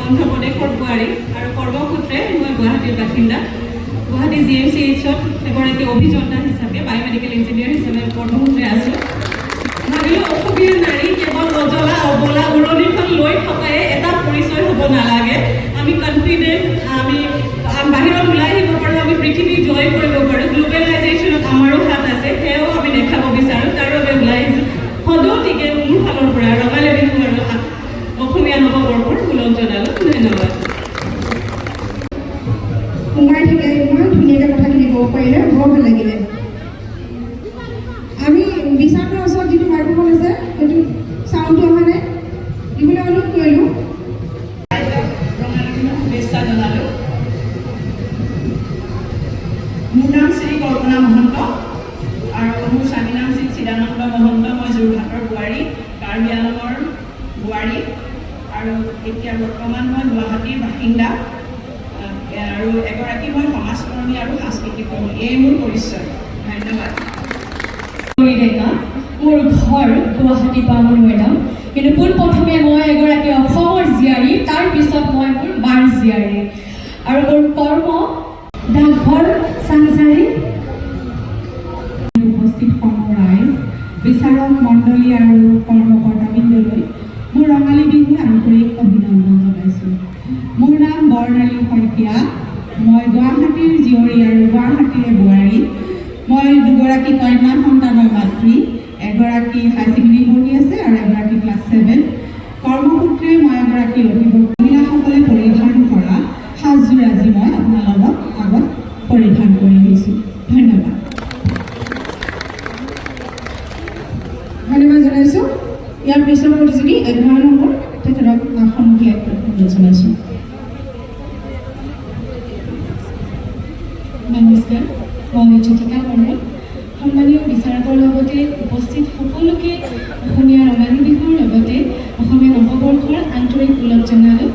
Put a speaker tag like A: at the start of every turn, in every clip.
A: অন্ধ্ৰপ্ৰদেশৰ বোৱাৰী আৰু কৰ্মসূত্ৰে মই গুৱাহাটীৰ বাসিন্দা। গুৱাহাটী GMCHত এগৰাকী অভিযন্তা হিচাপে বায়'মেডিকেল ইঞ্জিনিয়াৰ হিচাপে কৰ্মসূত্ৰে আছোঁ। ভাবিলোঁ অসমীয়া নাৰী কেৱল অজলা অবলা উৰণিখন লৈ থকাই এটা পৰিচয় হ'ব নালাগে। আমি কনফিডেণ্ট, আমি বাহিৰত ওলাই আহিব পাৰোঁ, আমি পৃথিৱী জয় কৰিব পাৰোঁ। গ্ল'বেলাইজেশ্যনত আমাৰো হাত আছে, সেয়াও আমি দেখাব বিচাৰোঁ। তাৰ বাবে ওলাই আহিছোঁ। সদৌতিকে মোৰ ফালৰ পৰা ৰঙালী বিহু আৰু অসমীয়া নৱবৰ্ষৰ ফুলন জনালোঁ। ধন্যবাদ।
B: সোমাই থাকে ইমান ধুনীয়াকৈ কথাখিনি ক'ব পাৰিলে বৰ ভাল লাগিলে। আমি বিশালৰ ওচৰত যিটো মাইক্ৰফোন আছে সেইটো চাউণ্ডটো অহা নাই, দিবলৈ অনুৰোধ কৰিলোঁ।
A: ৰঙালী বিহু শুভেচ্ছা জনালোঁ। মোৰ নাম শ্ৰী কল্পনা মহন্ত আৰু মোৰ স্বামীৰ নাম শ্ৰী চিদানন্দ মহন্ত। মই যোৰহাটৰ বোৱাৰী, কাৰ্বি আংলঙৰ বোৱাৰী আৰু এতিয়া বৰ্তমান মই গুৱাহাটীৰ বাসিন্দা আৰু এগৰাকী মই সমাজকৰ্মী আৰু সাংস্কৃতিক কৰ্মী। এই মোৰ পৰিচয়। ধন্যবাদ।
C: মোৰ ঘৰ গুৱাহাটী বামুণ মৈদাম, কিন্তু পোনপ্ৰথমে মই এগৰাকী অসমৰ জীয়াৰী, তাৰ পিছত মই মোৰ মাৰ জীয়াৰী আৰু মোৰ কৰ্ম ডাকঘৰ চাংচাৰী।
B: উপস্থিত ৰাইজ, বিচাৰক মণ্ডলী আৰু কৰ্মকৰ্তাবৃন্দলৈ মোৰ ৰঙালী বিহু আন্তৰিক অভিনন্দন জনাইছোঁ। মোৰ নাম বৰ্ণালী শইকীয়া। মই গুৱাহাটীৰ জীয়ৰী আৰু গুৱাহাটীৰে বোৱাৰী। মই দুগৰাকী কন্যা সন্তানৰ মাতৃ, এগৰাকী হাই ছেকেণ্ডেৰী পঢ়ি আছে আৰু এগৰাকী ক্লাছ 7। কৰ্মসূত্ৰে মই এগৰাকী অভিভাৱক। মহিলাসকলে পৰিধান কৰা সাজযোৰ আজি মই আপোনালোকক আগত পৰিধান কৰি আহিছোঁ। ধন্যবাদ। ধন্যবাদ জনাইছোঁ। ইয়াৰ পিছৰ প্ৰতিযোগী 11 নম্বৰ তেখেতক সন্মুখীন জনাইছোঁ।
C: নমস্কাৰ, মই জ্যোতিকা বৰ্মন। সন্মানীয় বিচাৰকৰ লগতে উপস্থিত সকলোকে অসমীয়া ৰঙালী বিহুৰ লগতে অসমীয়া নৱবৰ্ষৰ আন্তৰিক ওলগ জনালোঁ।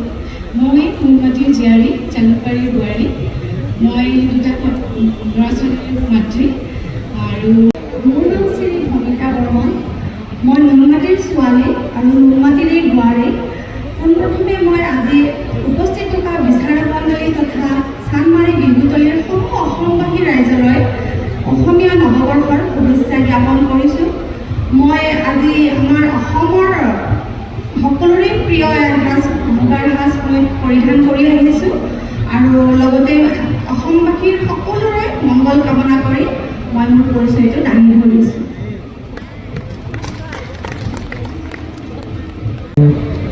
C: মই মোৰ মাটিৰ জীয়াৰী, জালুকবাৰীৰ বোৱাৰী। মই দুটা ল'ৰা ছোৱালীৰ মাতৃ আৰু
D: মোৰ নাম শ্ৰী ভূমিকা বৰ্মন। মই নুনমাটিৰ ছোৱালী আৰু নুনমাটিৰে বোৱাৰী। পোনপ্ৰথমে মই আজি উপস্থিত থকা বিচাৰক মণ্ডলী তথা চানমাৰী বিহুতলীৰ সমূহ অসমবাসী ৰাইজলৈ অসমীয়া নৱবৰ্ষৰ শুভেচ্ছা জ্ঞাপন কৰিছোঁ। মই আজি আমাৰ অসমৰ সকলোৰে প্ৰিয় এসাঁজ মুগাৰ সাজ মই পৰিধান কৰি আহিছোঁ আৰু লগতে অসমবাসীৰ সকলোৰে মংগল কামনা কৰি মই মোৰ পৰিচয়টো দাঙি ধৰিছোঁ।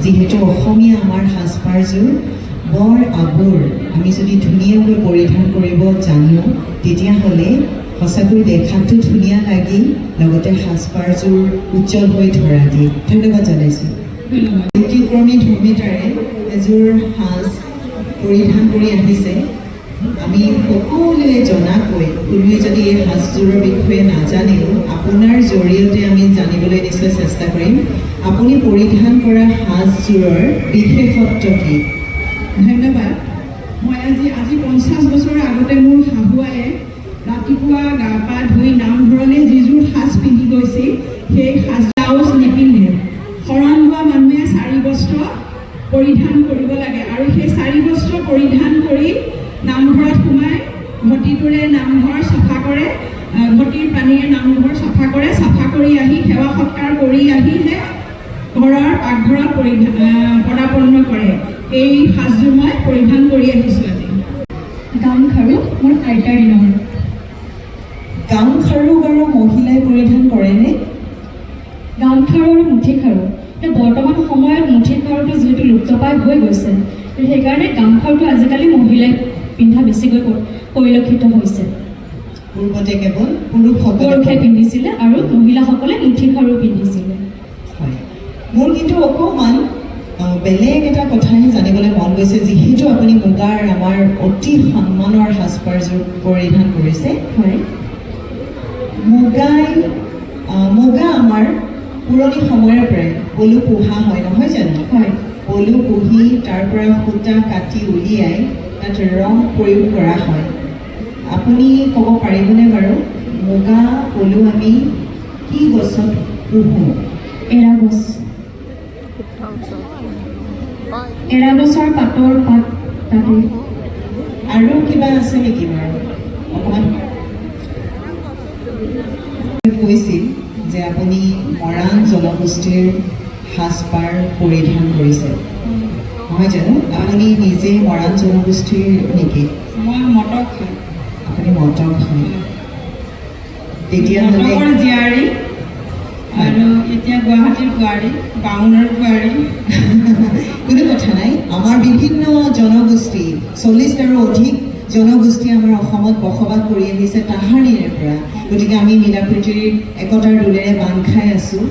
E: যিহেতু অসমীয়া আমাৰ সাজপাৰযোৰ বৰ আবোৰ, আমি যদি ধুনীয়াকৈ পৰিধান কৰিব জানো তেতিয়াহ'লে সঁচাকৈ দেখাটো ধুনীয়া লাগি লগতে সাজপাৰযোৰ উজ্জ্বল হৈ ধৰা দিয়ে। ধন্যবাদ জনাইছোঁ। ব্যতিক্ৰমী ধৰ্মিতাৰে এযোৰ সাজ পৰিধান কৰি আহিছে। আমি সকলোৱে জনাকৈ কোনোৱে যদি এই সাজযোৰৰ বিষয়ে নাজানেও আপোনাৰ জৰিয়তে আমি জানিবলৈ নিশ্চয় চেষ্টা কৰিম। আপুনি পৰিধান কৰা সাজযোৰৰ বিশেষত্ব কি?
B: ধন্যবাদ। মই আজি 50 বছৰৰ আগতে মোৰ শাহুৱায়ে ৰাতিপুৱা গা পা ধুই নামঘৰলৈ যিযোৰ সাজ পিন্ধি গৈছিল সেই সাজ ব্লাউজ নিপিন্ধে। শৰণ লোৱা মানুহে 4 বস্ত্ৰ পৰিধান কৰিব লাগে আৰু সেই 4 বস্ত্ৰ পৰিধান কৰি নামঘৰত সোমাই ঘটিটোৰে নামঘৰ চফা কৰে, ঘটিৰ পানীৰে নামঘৰ চফা কৰে। চফা কৰি আহি সেৱা সৎকাৰ কৰি আহিহে ঘৰৰ পাকঘৰত পদাৰ্পণ কৰে। এই সাজযোৰ মই পৰিধান কৰি আহিছোঁ আজি।
C: গামখাৰু মোৰ আইতাৰ দিনৰ।
E: গামখাৰু বাৰু মহিলাই পৰিধান কৰেনে?
C: গামখাৰু আৰু মুঠিখাৰু, বৰ্তমান সময়ত মুঠিখাৰুটো যিহেতু লুপ্তপ্ৰায় হৈ গৈছে, সেইকাৰণে গামখাৰুটো আজিকালি মহিলাই পিন্ধা বেছিকৈ পৰিলক্ষিত হৈছে।
E: পূৰ্বতে কেৱল পুৰুষে
C: পিন্ধিছিলে আৰু মহিলাসকলে মুঠিখাৰু পিন্ধিছিলে।
E: হয়, মোৰ কিন্তু অকণমান বেলেগ এটা কথাহে জানিবলৈ মন গৈছে। যিহেতু আপুনি মুগাৰ আমাৰ অতি সন্মানৰ সাজপাৰযোৰ পৰিধান কৰিছে,
C: হয়,
E: মুগা আমাৰ পুৰণি সময়ৰ পৰাই পলু পোহা হয়, নহয় জানো?
C: হয়,
E: পলু পুহি তাৰ পৰা সূতা কাটি উলিয়াই তাত ৰং প্ৰয়োগ কৰা হয়। আপুনি ক'ব পাৰিবনে বাৰু মুগা পলু আমি কি গছত পুহোঁ?
C: এৰা গছ। এৰাগছৰ পাতৰ পাত তাতে
E: আৰু কিবা আছে নেকি বাৰু অকণমান কৈছিল যে আপুনি মৰাণ জনগোষ্ঠীৰ সাজপাৰ পৰিধান কৰিছে নহয় জানো আপুনি নিজে মৰাণ জনগোষ্ঠীৰ নেকি
A: মই মটক হয়
E: আপুনি মটক হয় তেতিয়াহ'লে
A: মটকৰ জীয়াৰী আৰু এতিয়া গুৱাহাটীৰ বোৱাৰী বামুণৰ বোৱাৰী
E: কোনো কথা নাই আমাৰ বিভিন্ন জনগোষ্ঠী 40টাৰো অধিক জনগোষ্ঠী আমাৰ অসমত বসবাস কৰি আহিছে তাহানিৰে পৰা গতিকে আমি মিলাপ্ৰীতিৰ একতাৰ দোলেৰে বান্ধ খাই আছোঁ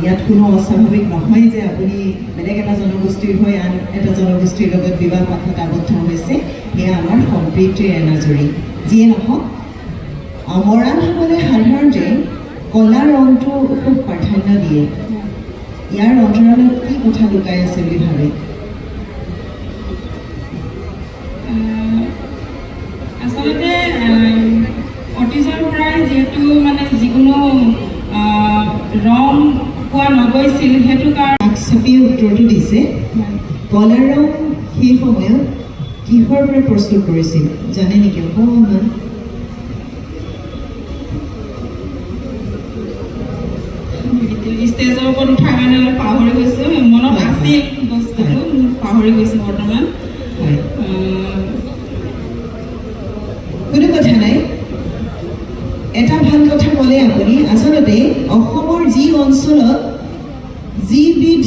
E: ইয়াত কোনো অস্বাভাৱিক নহয় যে আপুনি বেলেগ এটা জনগোষ্ঠীৰ হৈ আন এটা জনগোষ্ঠীৰ লগত বিবাহ পাশত আবদ্ধ হৈছে সেয়া আমাৰ সম্প্ৰীতিৰ এনাজৰী যিয়ে নহওক মৰাণসকলে সাধাৰণতে কলা ৰংটো খুব প্ৰাধান্য দিয়ে ইয়াৰ অন্তৰালত কি কথা লুকাই আছে বুলি ভাবে
A: আচলতে অতীজৰ পৰাই যিহেতু মানে যিকোনো ৰং পোৱা নগৈছিল সেইটো কাৰণে
E: কাষ চাপিয়ে উত্তৰটো দিছে কলা ৰং সেই সময়ত কিহৰ পৰা প্ৰস্তুত কৰিছিল জানে নেকি অকণমান
A: ষ্টেজৰ ওপৰত উঠাৰ কাৰণে অলপ পাহৰি গৈছোঁ মনত আছিল বস্তুটো পাহৰি গৈছোঁ বৰ্তমান
E: হয় কোনো কথা নাই এটা ভাল কথা ক'লে আপুনি আচলতে অসমৰ যি অঞ্চলত যিবিধ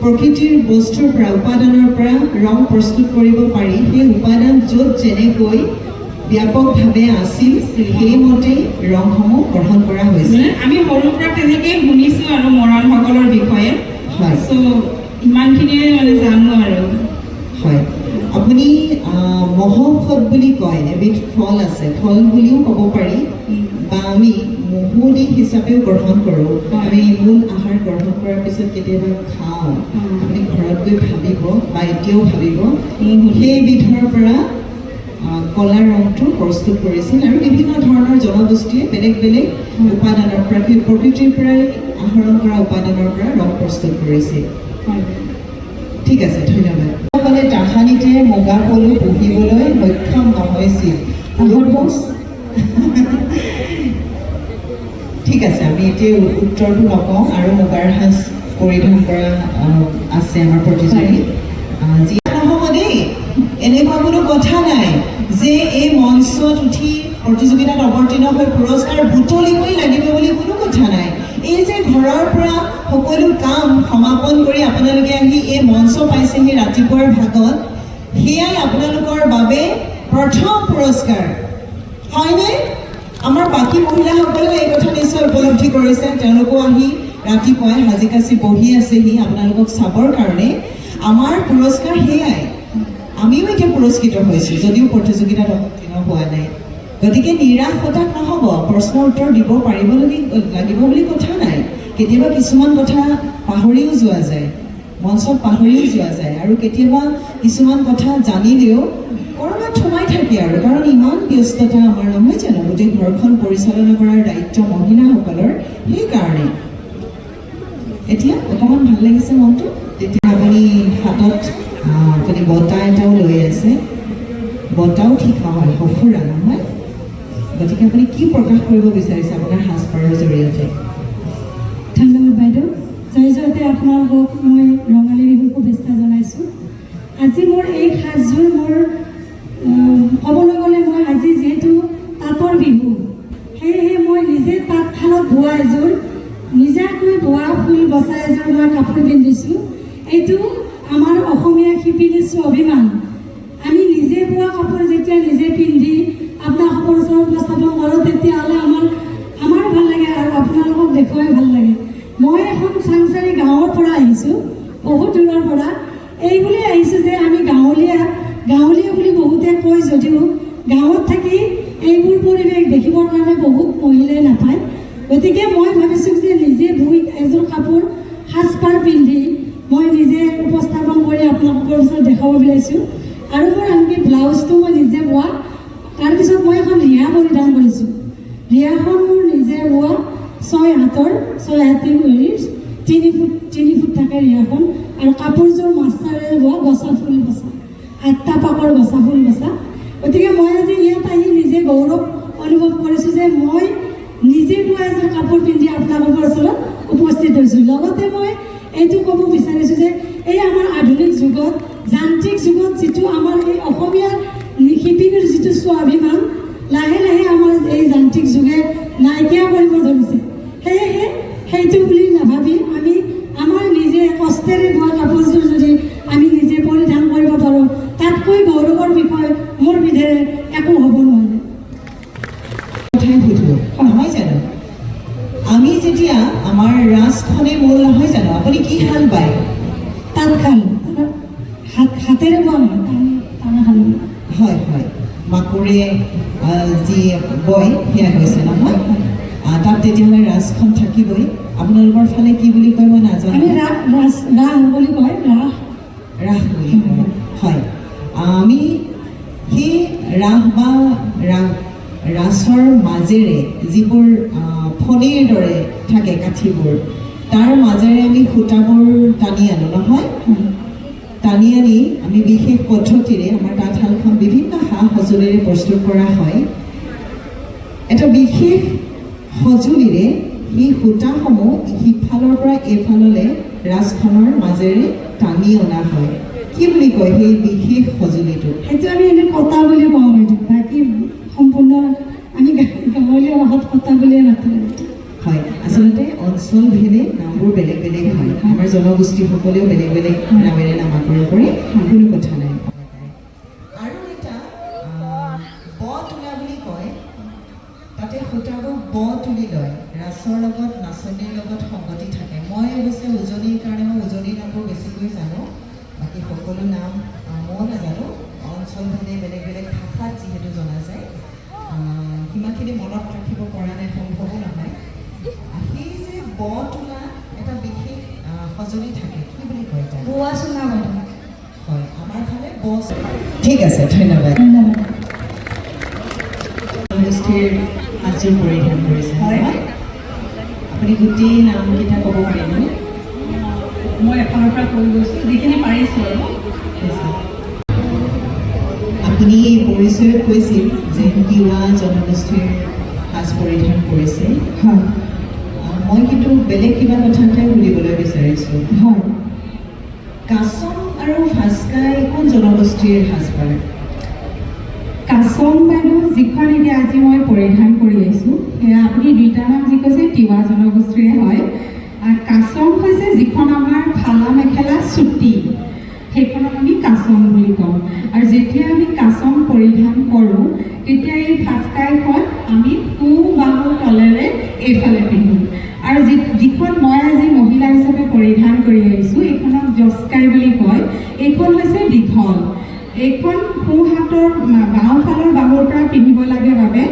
E: প্ৰকৃতিৰ বস্তুৰ পৰা উপাদানৰ পৰা ৰং প্ৰস্তুত কৰিব পাৰি সেই উপাদান য'ত যেনেকৈ ব্যাপকভাৱে আছিল সেইমতেই ৰংসমূহ গ্ৰহণ কৰা হৈছে
A: আমি সৰুৰ পৰা তেনেকেই শুনিছোঁ আৰু মৰাণসকলৰ বিষয়ে
E: হয়
A: চ' ইমানখিনিয়ে মানে জানো আৰু
E: হয় আপুনি মহৌষধ বুলি কয় এবিধ ফল আছে ফল বুলিও ক'ব পাৰি বা আমি মহুদি হিচাপেও গ্ৰহণ কৰোঁ আমি মূল আহাৰ গ্ৰহণ কৰাৰ পিছত কেতিয়াবা খাওঁ আপুনি ঘৰত গৈ ভাবিব বা এতিয়াও ভাবিব সেইবিধৰ পৰা কলা ৰংটো প্ৰস্তুত কৰিছিল আৰু বিভিন্ন ধৰণৰ জনগোষ্ঠীয়ে বেলেগ বেলেগ উপাদানৰ প্ৰকৃতিৰ পৰাই আহৰণ কৰা উপাদানৰ পৰা ৰং প্ৰস্তুত কৰিছিল ঠিক আছে ধন্যবাদ সকলে তাহানিতে মুগা পলু পুহিবলৈ সক্ষম নহৈছিল ঠিক আছে আমি এতিয়া উত্তৰটো নকওঁ আৰু মুগাৰ সাজ পৰিধান কৰা আছে আমাৰ প্ৰতিযোগী যি নহ'ব দেই এনেকুৱা কোনো কথা নাই যে এই মঞ্চত উঠি প্ৰতিযোগিতাত অৱতীৰ্ণ হৈ পুৰস্কাৰ বুটলিবই লাগিব বুলি কোনো কথা নাই এই যে ঘৰৰ পৰা সকলো কাম সমাপন কৰি আপোনালোকে আহি এই মঞ্চ পাইছেহি ৰাতিপুৱাৰ ভাগত সেয়াই আপোনালোকৰ বাবে প্ৰথম পুৰস্কাৰ হয়নে আমাৰ বাকী মহিলাসকলেও এই কথা নিশ্চয় উপলব্ধি কৰিছে তেওঁলোকেও আহি ৰাতিপুৱাই সাজি কাচি বহি আছেহি আপোনালোকক চাবৰ কাৰণে আমাৰ পুৰস্কাৰ সেয়াই আমিও এতিয়া পুৰস্কৃত হৈছোঁ যদিও প্ৰতিযোগিতাত অৱতীৰ্ণ হোৱা নাই গতিকে নিৰাশ হতাশ নহ'ব প্ৰশ্নৰ উত্তৰ দিব পাৰিব লাগিব বুলি কথা নাই কেতিয়াবা কিছুমান কথা পাহৰিও যোৱা যায় মঞ্চত পাহৰিও যোৱা যায় আৰু কেতিয়াবা কিছুমান কথা জানিলেও ক'ৰবাত সোমাই থাকে আৰু কাৰণ ইমান ব্যস্ততা আমাৰ নহয় জানো গোটেই ঘৰখন পৰিচালনা কৰাৰ দায়িত্ব মহিলাসকলৰ সেইকাৰণে এতিয়া অকণমান ভাল লাগিছে মনটো তেতিয়া আপুনি হাতত আপুনি বঁটা এটাও লৈ আছে বঁটাও ঠিক নহয় সফুৰা নহয় গতিকে আপুনি কি প্ৰকাশ কৰিব বিচাৰিছে আপোনাৰ সাজপাৰৰ জৰিয়তে
C: ধন্যবাদ বাইদেউ জয় জয়তে আপোনালোকক মই ৰঙালী বিহুৰ শুভেচ্ছা জনাইছোঁ আজি মোৰ এই সাজযোৰ মোৰ ক'বলৈ গ'লে মই আজি যিহেতু তাঁতৰ বিহু সেয়েহে মই নিজে তাঁতশালত বোৱা এযোৰ নিজাকৈ বোৱা ফুল বচা এযোৰ মই কাপোৰ পিন্ধিছোঁ এইটো আমাৰ অসমীয়া শিপিনীৰ অভিমান আমি নিজে বোৱা কাপোৰ যেতিয়া নিজে পিন্ধি আপোনালোকৰ ওচৰত উপস্থাপন কৰোঁ তেতিয়াহ'লে আমাৰ ভাল লাগে আৰু আপোনালোকক দেখুৱাই ভাল লাগে মই এখন চাংচাৰী গাঁৱৰ পৰা আহিছোঁ বহুত দূৰৰ পৰা এই বুলি আহিছোঁ যে আমি গাঁৱলীয়া বুলি বহুতে কয় যদিও গাঁৱত থাকি এইবোৰ পৰিৱেশ দেখিবৰ কাৰণে বহুত মহিলাই নাপায় গতিকে মই ভাবিছোঁ যে নিজে বৈ এযোৰ কাপোৰ সাজপাৰ পিন্ধি মই নিজে উপস্থাপন কৰি আপোনালোকৰ ওচৰত দেখাব বিচাৰিছোঁ আৰু মোৰ আনকি ব্লাউজটো মই নিজে বোৱা তাৰপিছত মই এখন ৰিহা পৰিধান কৰিছোঁ ৰিহাখন মোৰ নিজে বোৱা 6 হাতৰ 6 হাতী হেৰি তিনি ফুট থাকে ৰিহাখন আৰু কাপোৰযোৰ মাষ্টাৰে বোৱা গছা ফুল বচা 8টা পাকৰ গছা ফুল বচা গতিকে মই আজি ইয়াত আহি নিজে গৌৰৱ অনুভৱ কৰিছোঁ যে মই নিজে বোৱা এযোৰ কাপোৰ পিন্ধি আপোনালোকৰ ওচৰত উপস্থিত হৈছোঁ লগতে মই এইটো ক'ব বিচাৰিছোঁ যে এই আমাৰ আধুনিক যুগত যান্ত্ৰিক যুগত যিটো আমাৰ এই অসমীয়া শিপিনীৰ যিটো স্বাভিমান লাহে লাহে আমাৰ এই যান্ত্ৰিক যুগে নাইকিয়া কৰিব ধৰিছে সেয়েহে সেইটো বুলি নাভাবি আমি আমাৰ নিজে কষ্টেৰে বোৱা কাপোৰযোৰ যদি আমি নিজে পৰিধান কৰিব পাৰোঁ তাতকৈ গৌৰৱৰ বিষয় মোৰ বিধেৰে একো হ'ব নোৱাৰে
E: কথাই সুধোঁ নহয় জানো আমি যেতিয়া আমাৰ ৰাজখনে মূল নহয় জানো আপুনি কি হাল বায়
C: তাঁতশাল হাতেৰে বোৱা নহয় টানাশাল
E: হয় হয় মাকুৰে যি বয় সেয়া হৈছে নহয় তাত তেতিয়াহ'লে ৰাজখন থাকিবই আপোনালোকৰ ফালে কি বুলি কয় মই নাজানো
C: আমি ৰাস বুলি কয়
E: ৰাস বুলি কয় হয় আমি সেই ৰাস বা ৰাসৰ মাজেৰে যিবোৰ ফণীৰ দৰে থাকে কাঠিবোৰ তাৰ মাজেৰে আমি সূতাবোৰ টানি আনো নহয় টানি আনি আমি বিশেষ পদ্ধতিৰে আমাৰ তাঁতশালখন বিভিন্ন সা সঁজুলিৰে প্ৰস্তুত কৰা হয় এটা বিশেষ সঁজুলিৰে সেই সূতাসমূহ সিফালৰ পৰা এইফাললৈ ৰাজখনৰ মাজেৰে টানি অনা হয় কি বুলি কয় সেই বিশেষ সঁজুলিটো
C: সেইটো আমি এনে কটা বুলি কওঁ বাইদেউ বাকী সম্পূৰ্ণ আমি গাঁৱলীয়া ভাষাত কটা বুলিয়ে মাতোঁ
E: হয় আচলতে অঞ্চলভেদে নামবোৰ বেলেগ বেলেগ হয় আমাৰ জনগোষ্ঠীসকলেও বেলেগ বেলেগ নামেৰে নামাকৰণ কৰে কোনো কথা নাই আৰু এটা ব তোলা বুলি কয় তাতে সূতাবোৰ ব তুলি লয় ৰাছৰ লগত নাচনীৰ লগত সংগতি থাকে মই অৱশ্যে উজনিৰ কাৰণে মই উজনিৰ নামবোৰ বেছিকৈ জানো বাকী সকলো নাম মই নাজানো অঞ্চলভেদে বেলেগ বেলেগ ভাষাত যিহেতু জনা যায় সিমানখিনি মনত ৰাখিব পৰা নাই সম্ভৱো নহয় সেই যে ব তোলা এটা বিশেষ সঁজুলি থাকে কি বুলি কয় তাক
C: বোৱা চুঙা বাইদেউ
E: হয় আমাৰ ফালে ব ঠিক আছে ধন্যবাদ জনগোষ্ঠীৰ সাজযোৰ পৰিধান কৰিছে হয় আপুনি গোটেই নামকেইটা ক'ব পাৰিবনে
A: মই এফালৰ পৰা কৈ গৈছোঁ যিখিনি পাৰিছোঁ আৰু
E: আপুনি পৰিচয়ত কৈছিল যে তিৱা জনগোষ্ঠীৰ সাজ পৰিধান কৰিছে
C: হয়
E: মই কিন্তু বেলেগ কিবা কথাতে সুধিবলৈ বিচাৰিছোঁ
C: হয়
E: কাছম আৰু ফাস্কাই কোন জনগোষ্ঠীৰ সাজপাৰ
B: কাছম বাইদেউ যিখন এতিয়া আজি মই পৰিধান কৰি আহিছোঁ সেয়া আপুনি দুইটা নাম যি কৈছে তিৱা জনগোষ্ঠীৰে হয় কাছম হৈছে যিখন আমাৰ ফালা মেখেলা চুটি সেইখনক আমি কাছম বুলি কওঁ আৰু যেতিয়া আমি কাছম পৰিধান কৰোঁ তেতিয়া এই ফাস্কাইখন আমি সু বাহুৰ তলেৰে এইফালে পিন্ধোঁ আৰু যিখন মই আজি মহিলা হিচাপে পৰিধান কৰি আহিছোঁ এইখনক জস্কাই বুলি কয় এইখন হৈছে দীঘল এইখন সোঁ হাতৰ বাওঁফালৰ বাহুৰ পৰা পিন্ধিব লাগে বাবে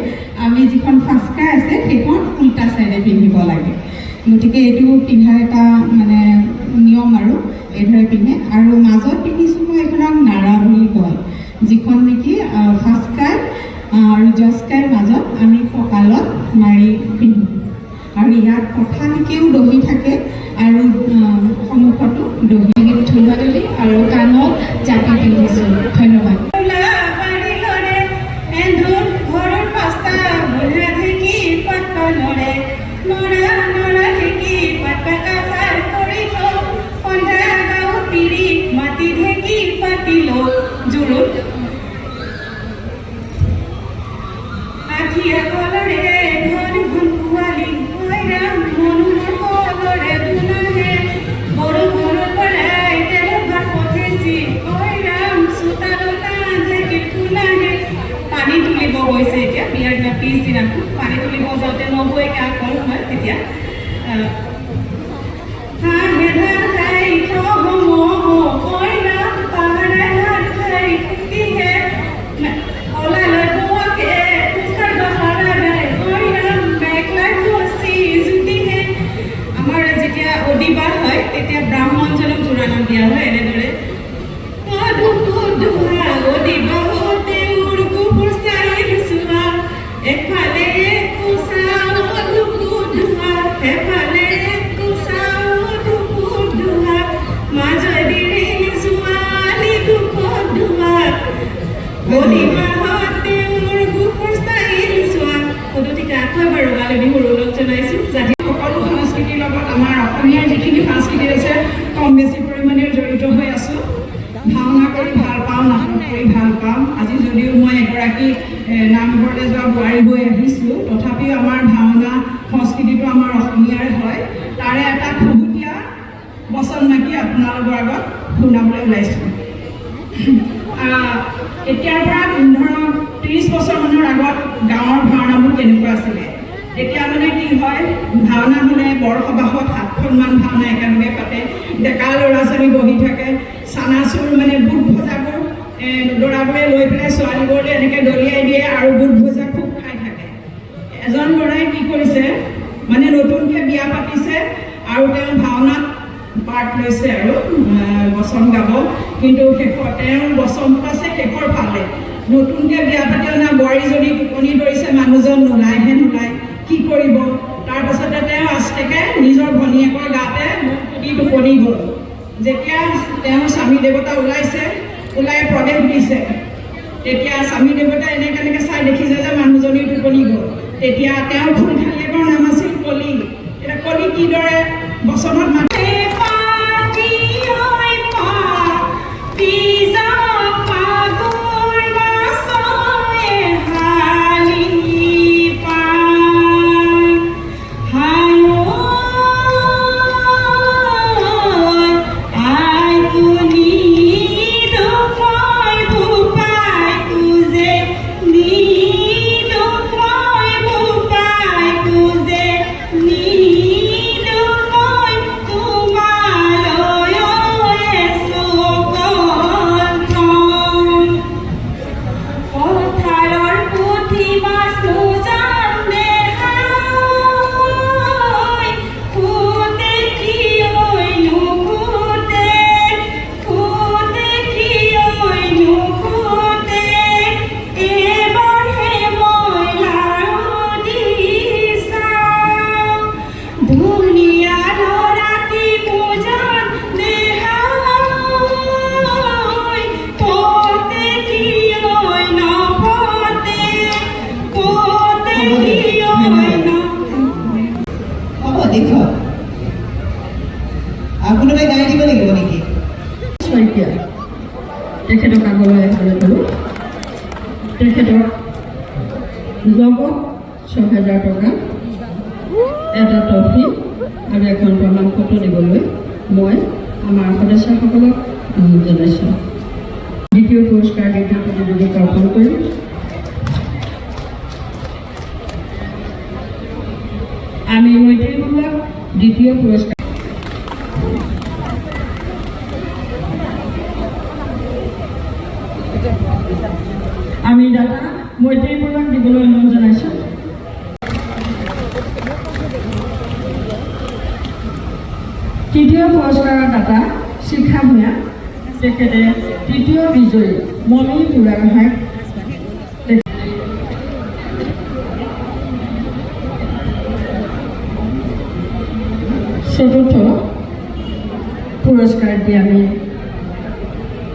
B: আমি যিখন ফাস্কাই আছে সেইখন উল্টা চাইডে পিন্ধিব লাগে গতিকে এইটো পিন্ধাৰ এটা মানে নিয়ম আৰু এইদৰে পিন্ধে আৰু মাজত পিন্ধিছোঁ মই এইখনক নাৰা বুলি কয় যিখন নেকি ফাস্কাই আৰু জস্কাইৰ মাজত আমি কঁকালত মাৰি পিন্ধোঁ আৰু ইয়াত কঁঠালকেও দহি থাকে আৰু সন্মুখতো দহি থলুৱা দহি আৰু কাণত জাপি পিন্ধিছোঁ ধন্যবাদ
A: গৈছে এতিয়া বিয়াৰ দিনা পিছদিনাখন পানী তুলিব যাওঁতে নবৈ কল হয় তেতিয়া হাঁহে
B: যিখিনি সাংস্কৃতিক আছে কম বেছি পৰিমাণে জড়িত হৈ আছোঁ। ভাওনা কৰি ভাল পাওঁ, নাটক কৰি ভাল পাওঁ। আজি যদিও মই এগৰাকী নামঘৰলৈ যোৱা বোৱাৰী হৈ আহিছোঁ, তথাপিও আমাৰ ভাওনা সংস্কৃতিটো আমাৰ অসমীয়াৰ হয়। তাৰে এটা খুহুতীয়া বচন নাকি আপোনালোকৰ আগত শুনাবলৈ ওলাইছোঁ। এতিয়াৰ পৰা ধৰক 30 বছৰমানৰ আগত গাঁৱৰ ভাওনাবোৰ কেনেকুৱা আছিলে। এতিয়া মানে কি হয়, ভাওনা হ'লে বৰসবাহত 7খনমান ভাওনা একেলগে পাতে, ডেকা ল'ৰা ছোৱালী বহি থাকে, চানাচুৰ মানে বুট ভজাবোৰ ল'ৰাবোৰে লৈ পেলাই ছোৱালীবোৰলৈ এনেকৈ দলিয়াই দিয়ে আৰু বুট ভজা খুব খাই থাকে। এজন ল'ৰাই কি কৰিছে, মানে নতুনকৈ বিয়া পাতিছে আৰু তেওঁ ভাওনাত পাৰ্ট লৈছে আৰু বচন গাব, কিন্তু শেষত তেওঁৰ বচনটো আছে শেষৰ ফালে। নতুনকৈ বিয়া পাতি অনা বোৱাৰীজনী টোপনি ধৰিছে, মানুহজন নোলায়হে নোলায়, কি কৰিব। তাৰপাছতে তেওঁ আচতেকে নিজৰ ভনীয়েকৰ গাতে দি টোপনি গ'ল। যেতিয়া তেওঁৰ স্বামী দেৱতা ওলাই প্ৰৱেশ দিছে, তেতিয়া স্বামী দেৱতাই এনেকৈ চাই দেখিছে যে মানুহজনী টোপনি গ'ল। তেতিয়া তেওঁৰ খুলখালীয়েকৰ নাম আছিল কলি। এতিয়া কলি কিদৰে বচনত মাতে কোনোবাই গাই দিব লাগিব নেকি? শইকীয়া তেখেতক আগলৈ আহ্বান কৰোঁ। তেখেতক লগত ৬,০০০ টকা, এটা ট্ৰফি আৰু এখন প্ৰমাণপত্ৰ দিবলৈ মই আমাৰ সদস্যসকলক অনুৰোধ জনাইছোঁ। দ্বিতীয় পুৰস্কাৰ দ্বিতীয় প্ৰতিযোগিতা অৰ্পণ কৰিম। আমি মৈত্ৰীমূলক দ্বিতীয় পুৰস্কাৰ আমি দাদা মৈত্ৰীমূলক দিবলৈ অনুৰোধ জনাইছোঁ। তৃতীয় পুৰস্কাৰৰ দাতা শিখা ভূঞা, তেখেতে তৃতীয় বিজয়ী মমি বুঢ়াগোহাঁইক চতুৰ্থ পুৰস্কাৰ দি আমি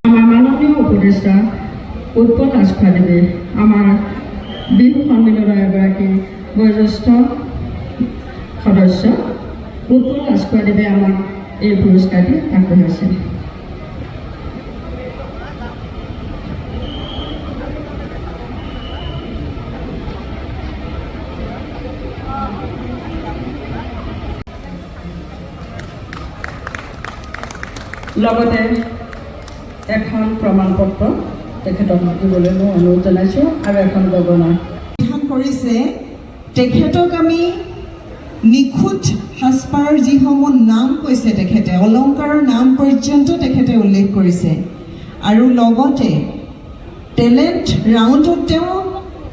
B: আমাৰ মাননীয় উপদেষ্টা উৎপল ৰাজখোৱাদেৱে আমাৰ বিহু সন্মিলনৰ এগৰাকী বয়োজ্যেষ্ঠ সদস্য উৎপল ৰাজখোৱাদেৱে আমাক এই পুৰস্কাৰটি আগবঢ়াইছে। লগতে এখন প্ৰমাণপত্ৰ তেখেতক দিবলৈ মই অনুৰোধ জনাইছোঁ আৰু এখন গগনা
E: কৰিছে। তেখেতক আমি নিখুঁত সাজপাৰৰ যিসমূহ নাম কৈছে, তেখেতে অলংকাৰৰ নাম পৰ্যন্ত তেখেতে উল্লেখ কৰিছে আৰু লগতে টেলেণ্ট ৰাউণ্ডত তেওঁ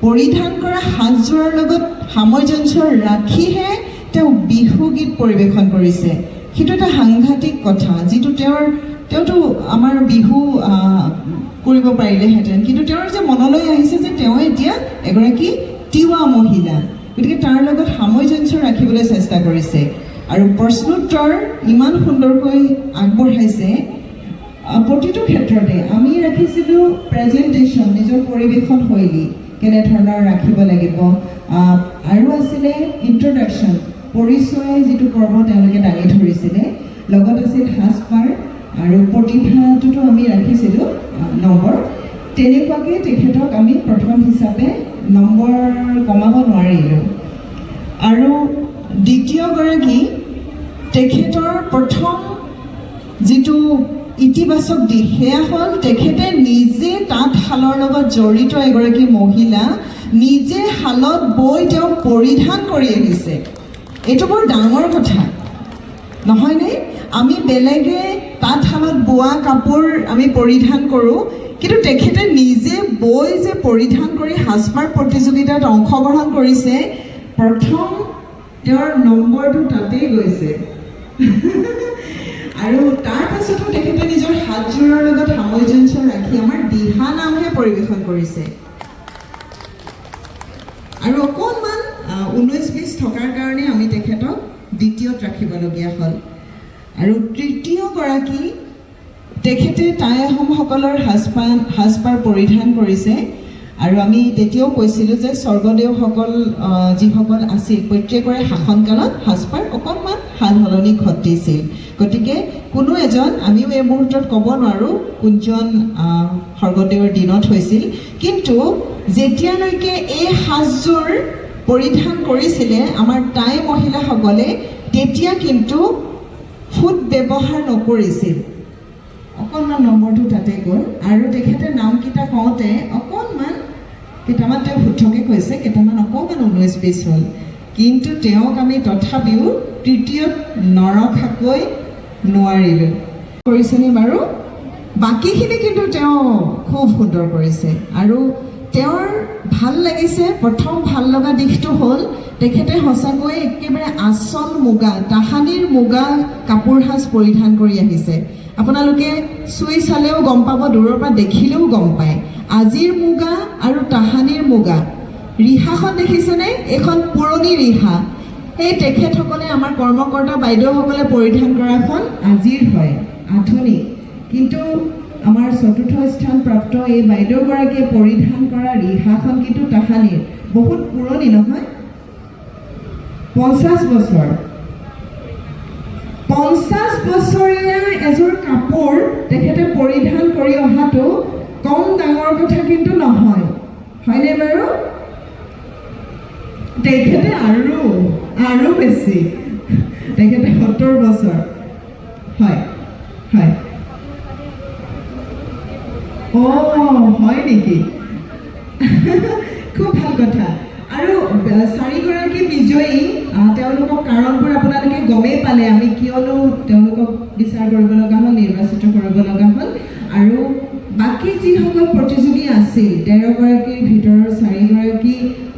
E: পৰিধান কৰা সাজযোৰৰ লগত সামঞ্জস্য ৰাখিহে তেওঁ বিহু গীত পৰিৱেশন কৰিছে। সেইটো এটা সাংঘাতিক কথা, যিটো তেওঁতো আমাৰ বিহু কৰিব পাৰিলেহেঁতেন, কিন্তু তেওঁৰ যে মনলৈ আহিছে যে তেওঁ এতিয়া এগৰাকী তিৱা মহিলা, গতিকে তাৰ লগত সামঞ্জস্য ৰাখিবলৈ চেষ্টা কৰিছে আৰু প্ৰশ্নোত্তৰ ইমান সুন্দৰকৈ আগবঢ়াইছে। প্ৰতিটো ক্ষেত্ৰতে আমি ৰাখিছিলোঁ প্ৰেজেণ্টেশ্যন, নিজৰ পৰিৱেশন শৈলী কেনেধৰণৰ ৰাখিব লাগিব, আৰু আছিলে ইণ্ট্ৰডাকশ্যন, পৰিচয় যিটো পৰ্ব তেওঁলোকে দাঙি ধৰিছিলে, লগত আছিল সাজপাৰ আৰু প্ৰতিভাটোতো আমি ৰাখিছিলোঁ নম্বৰ। তেনেকুৱাকৈ তেখেতক আমি প্ৰথম হিচাপে নম্বৰ কমাব নোৱাৰিলোঁ। আৰু দ্বিতীয়গৰাকী তেখেতৰ প্ৰথম যিটো ইতিবাচক দিশ সেয়া হ'ল তেখেতে নিজে তাঁতশালৰ লগত জড়িত এগৰাকী মহিলা, নিজে শালত বৈ তেওঁ পৰিধান কৰি আহিছে। এইটো বৰ ডাঙৰ কথা নহয়নে? আমি বেলেগে তাঁতশালত বোৱা কাপোৰ আমি পৰিধান কৰোঁ, কিন্তু তেখেতে নিজে বৈ যে পৰিধান কৰি সাজপাৰ প্ৰতিযোগিতাত অংশগ্ৰহণ কৰিছে, প্ৰথম তেওঁৰ নম্বৰটো তাতেই গৈছে। আৰু তাৰ পাছতো তেখেতে নিজৰ হাতযোৰৰ লগত সামঞ্জস্য ৰাখি আমাৰ দিহা নামহে পৰিৱেশন কৰিছে। আৰু অকণমান 19-20 থকাৰ কাৰণে আমি তেখেতক দ্বিতীয়ত ৰাখিবলগীয়া হ'ল। আৰু তৃতীয়গৰাকী তেখেতে টাই আহোমসকলৰ সাজপাৰ পৰিধান কৰিছে। আৰু আমি তেতিয়াও কৈছিলোঁ যে স্বৰ্গদেউসকল যিসকল আছিল প্ৰত্যেকৰে শাসনকালত সাজপাৰ অকণমান সাল সলনি ঘটিছিল। গতিকে কোনো এজন, আমিও এই মুহূৰ্তত ক'ব নোৱাৰোঁ কোনজন স্বৰ্গদেউৰ দিনত হৈছিল, কিন্তু যেতিয়ালৈকে এই সাজযোৰ পৰিধান কৰিছিলে আমাৰ টাই মহিলাসকলে, তেতিয়া কিন্তু ফুট ব্যৱহাৰ নকৰিছিল। অকণমান নম্বৰটো তাতে গ'ল। আৰু তেখেতে নামকেইটা কওঁতে অকণমান কেইটামান তেওঁ শুদ্ধকৈ কৈছে, কেইটামান অকণমান 19-20 হ'ল, কিন্তু তেওঁক আমি তথাপিও তৃতীয়ত নৰখাকৈ নোৱাৰিলোঁ। কৰিছেনে বাৰু? বাকীখিনি কিন্তু তেওঁ খুব সুন্দৰ কৰিছে। আৰু তেওঁৰ ভাল লাগিছে, প্ৰথম ভাল লগা দিশটো হ'ল তেখেতে সঁচাকৈ একেবাৰে আচল মুগা, তাহানিৰ মুগা কাপোৰ সাজ পৰিধান কৰি আহিছে। আপোনালোকে চুই চালেও গম পাব, দূৰৰ পৰা দেখিলেও গম পায়। আজিৰ মুগা আৰু তাহানিৰ মুগা, ৰিহাখন দেখিছেনে? এইখন পুৰণি ৰিহা। এই তেখেতসকলে, আমাৰ কৰ্মকৰ্তা বাইদেউসকলে পৰিধান কৰাখন আজিৰ হয়, আধুনিক। কিন্তু আমাৰ 4ৰ্থ স্থানপ্ৰাপ্ত এই বাইদেউগৰাকীয়ে পৰিধান কৰা ৰিহাখন কিন্তু তাহানিৰ, বহুত পুৰণি নহয়, 50 বছৰ। 50 বছৰীয়া এযোৰ কাপোৰ তেখেতে পৰিধান কৰি অহাটো কম ডাঙৰ কথা কিন্তু নহয়, হয়নে বাৰু? তেখেতে আৰু বেছি, তেখেতে 70 বছৰ। হয় হয়, হয় নেকি? খুব ভাল কথা। আৰু 4গৰাকী বিজয়ী, তেওঁলোকক কাৰণবোৰ আপোনালোকে গমেই পালে, আমি কিয়নো তেওঁলোকক বিচাৰ কৰিব লগা হ'ল, নিৰ্বাচিত কৰিব লগা হ'ল। আৰু বাকী যিসকল প্ৰতিযোগী আছিল, 13গৰাকীৰ ভিতৰৰ 4গৰাকী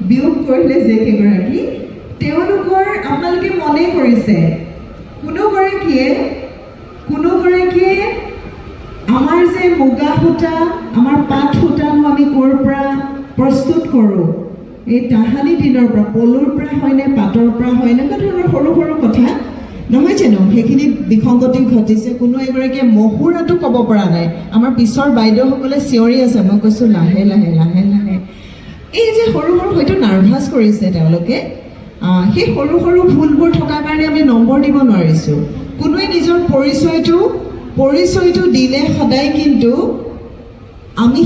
E: বিয়োগ কৰিলে যেকেইগৰাকী, তেওঁলোকৰ আপোনালোকে মনে কৰিছে কোনোগৰাকীয়ে আমাৰ যে মুগা সূতা, আমাৰ পাট সূতানো আমি ক'ৰ পৰা প্ৰস্তুত কৰোঁ, এই তাহানি দিনৰ পৰা, পলুৰ পৰা হয়নে, পাটৰ পৰা হয়, এনেকুৱা ধৰণৰ সৰু সৰু কথা নহয় জানো? সেইখিনিত বিসংগতি ঘটিছে। কোনো এগৰাকীয়ে মহুৰাটো ক'ব পৰা নাই। আমাৰ পিছৰ বাইদেউসকলে চিঞৰি আছে, মই কৈছোঁ লাহে লাহে লাহে লাহে। এই যে সৰু সৰু হয়তো নাৰ্ভাছ কৰিছে তেওঁলোকে, সেই সৰু সৰু ভুলবোৰ থকাৰ কাৰণে আমি নম্বৰ দিব নোৱাৰিছোঁ। কোনোৱে নিজৰ পৰিচয়টো দিলে সদায় কিন্তু আমি